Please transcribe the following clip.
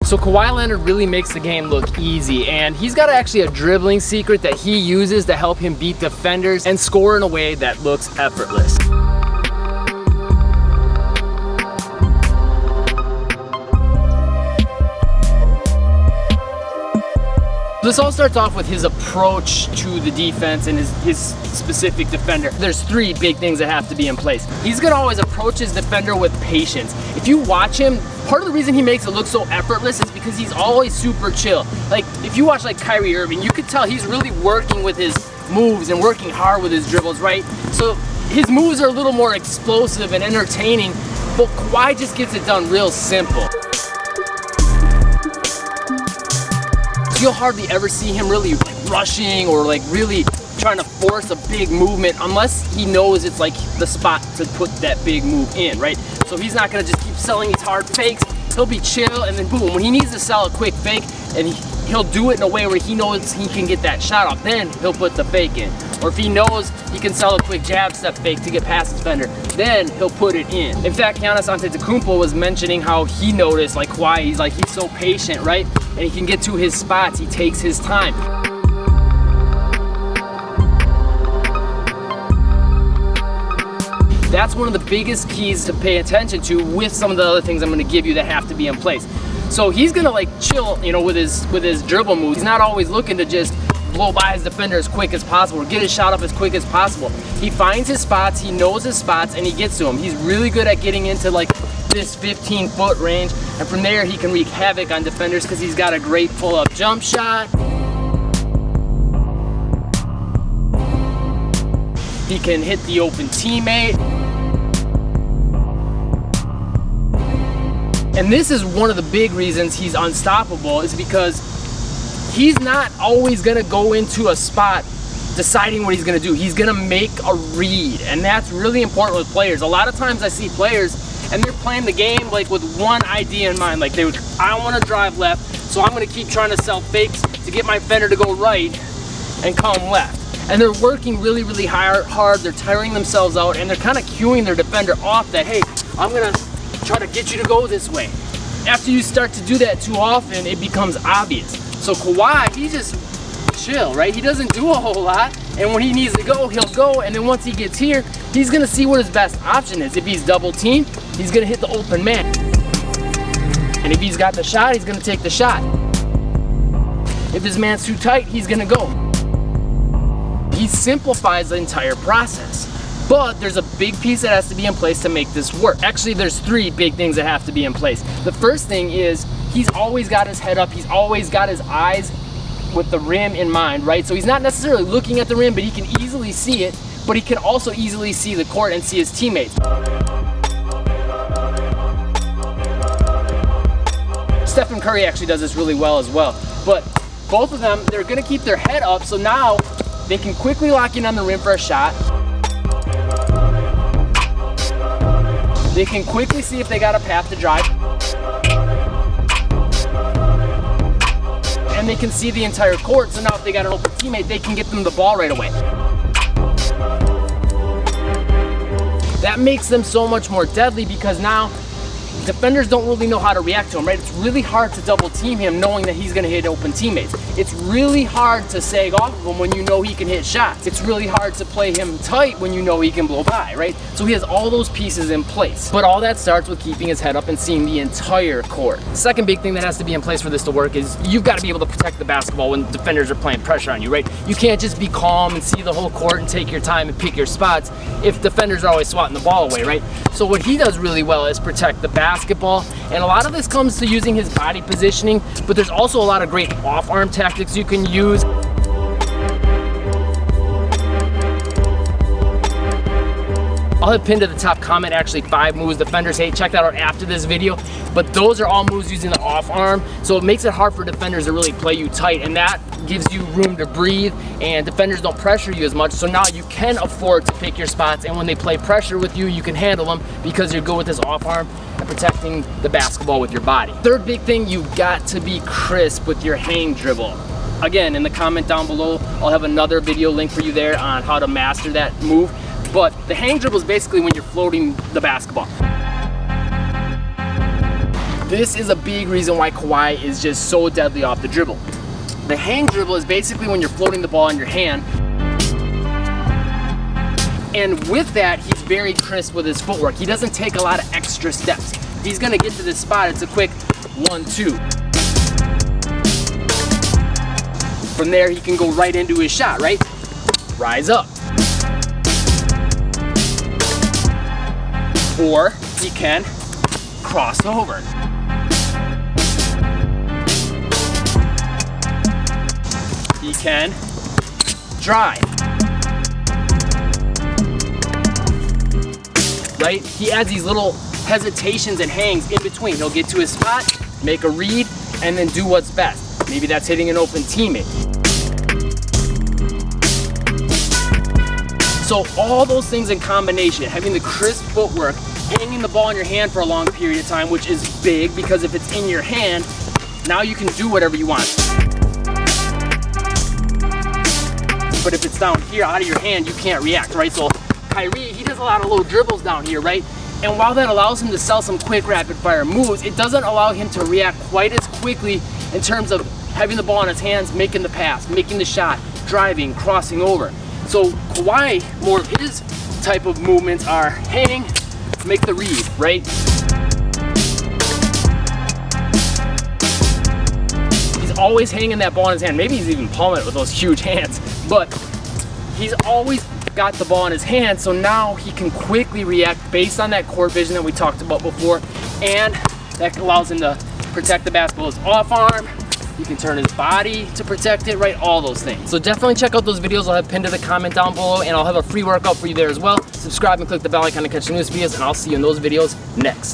So Kawhi Leonard really makes the game look easy, and he's got actually a dribbling secret that he uses to help him beat defenders and score in a way that looks effortless. This all starts off with his approach to the defense and his specific defender. There's three big things that have to be in place. He's gonna always approach his defender with patience. If you watch him, part of the reason he makes it look so effortless is because he's always super chill. Like, if you watch like Kyrie Irving, you could tell he's really working with his moves and working hard with his dribbles, right? So his moves are a little more explosive and entertaining, but Kawhi just gets it done real simple. You'll hardly ever see him really like rushing or like really trying to force a big movement unless he knows it's like the spot to put that big move in, right? So he's not gonna just keep selling these hard fakes. He'll be chill, and then boom, when he needs to sell a quick fake, and he'll do it in a way where he knows he can get that shot off, then he'll put the fake in. Or if he knows he can sell a quick jab step fake to get past the defender, then he'll put it in. In fact, Giannis Antetokounmpo was mentioning how he noticed like Kawhi, he's so patient, right? And he can get to his spots, he takes his time. That's one of the biggest keys to pay attention to with some of the other things I'm gonna give you that have to be in place. So he's gonna like chill, you know, with his dribble moves. He's not always looking to just blow by his defender as quick as possible or get his shot up as quick as possible. He finds his spots, he knows his spots, and he gets to them. He's really good at getting into like this 15-foot range, and from there he can wreak havoc on defenders because he's got a great pull-up jump shot. He can hit the open teammate. And this is one of the big reasons he's unstoppable, is because he's not always gonna go into a spot deciding what he's gonna do. He's gonna make a read, and that's really important with players. A lot of times I see players and they're playing the game like with one idea in mind. Like I wanna drive left, so I'm gonna keep trying to sell fakes to get my defender to go right and come left. And they're working really, really hard, they're tiring themselves out, and they're kind of cueing their defender off that, hey, I'm gonna try to get you to go this way. After you start to do that too often, it becomes obvious. So Kawhi, he just chill, right? He doesn't do a whole lot, and when he needs to go, he'll go, and then once he gets here, he's gonna see what his best option is. If he's double teamed, he's gonna hit the open man. And if he's got the shot, he's gonna take the shot. If his man's too tight, he's gonna go. He simplifies the entire process. But there's a big piece that has to be in place to make this work. Actually, there's three big things that have to be in place. The first thing is he's always got his head up. He's always got his eyes with the rim in mind, right? So he's not necessarily looking at the rim, but he can easily see it, but he can also easily see the court and see his teammates. Stephen Curry actually does this really well as well. But both of them, they're gonna keep their head up, so now they can quickly lock in on the rim for a shot. They can quickly see if they got a path to drive. And they can see the entire court, so now if they got an open teammate, they can get them the ball right away. That makes them so much more deadly because now defenders don't really know how to react to him, right? It's really hard to double team him knowing that he's gonna hit open teammates. It's really hard to sag off of him when you know he can hit shots. It's really hard to play him tight when you know he can blow by, right? So he has all those pieces in place. But all that starts with keeping his head up and seeing the entire court. Second big thing that has to be in place for this to work is you've got to be able to protect the basketball when defenders are playing pressure on you, right? You can't just be calm and see the whole court and take your time and pick your spots if defenders are always swatting the ball away, right? So what he does really well is protect the basketball, and a lot of this comes to using his body positioning, but there's also a lot of great off-arm tactics you can use. I'll have pinned to the top comment actually 5 moves defenders hate. Check that out after this video. But those are all moves using the off arm, so it makes it hard for defenders to really play you tight, and that gives you room to breathe, and defenders don't pressure you as much, so now you can afford to pick your spots, and when they play pressure with you, you can handle them because you're good with this off arm and protecting the basketball with your body. Third big thing, you've got to be crisp with your hang dribble. Again, in the comment down below, I'll have another video link for you there on how to master that move. But the hang dribble is basically when you're floating the basketball. This is a big reason why Kawhi is just so deadly off the dribble. The hang dribble is basically when you're floating the ball in your hand. And with that, he's very crisp with his footwork. He doesn't take a lot of extra steps. If he's gonna get to this spot, it's a quick 1-2. From there, he can go right into his shot, right? Rise up. Or he can cross over. He can drive. Right? He adds these little hesitations and hangs in between. He'll get to his spot, make a read, and then do what's best. Maybe that's hitting an open teammate. So all those things in combination, having the crisp footwork, hanging the ball in your hand for a long period of time, which is big because if it's in your hand, now you can do whatever you want. But if it's down here out of your hand, you can't react, right? So Kyrie, he does a lot of little dribbles down here, right? And while that allows him to sell some quick rapid fire moves, it doesn't allow him to react quite as quickly in terms of having the ball in his hands, making the pass, making the shot, driving, crossing over. So Kawhi, more of his type of movements are hang, make the read, right? He's always hanging that ball in his hand. Maybe he's even palming it with those huge hands, but he's always got the ball in his hand, so now he can quickly react based on that court vision that we talked about before, and that allows him to protect the basketball with his off arm. He can turn his body to protect it, right? All those things. So definitely check out those videos. I'll have pinned to the comment down below, and I'll have a free workout for you there as well. Subscribe and click the bell icon to catch the newest videos, and I'll see you in those videos next.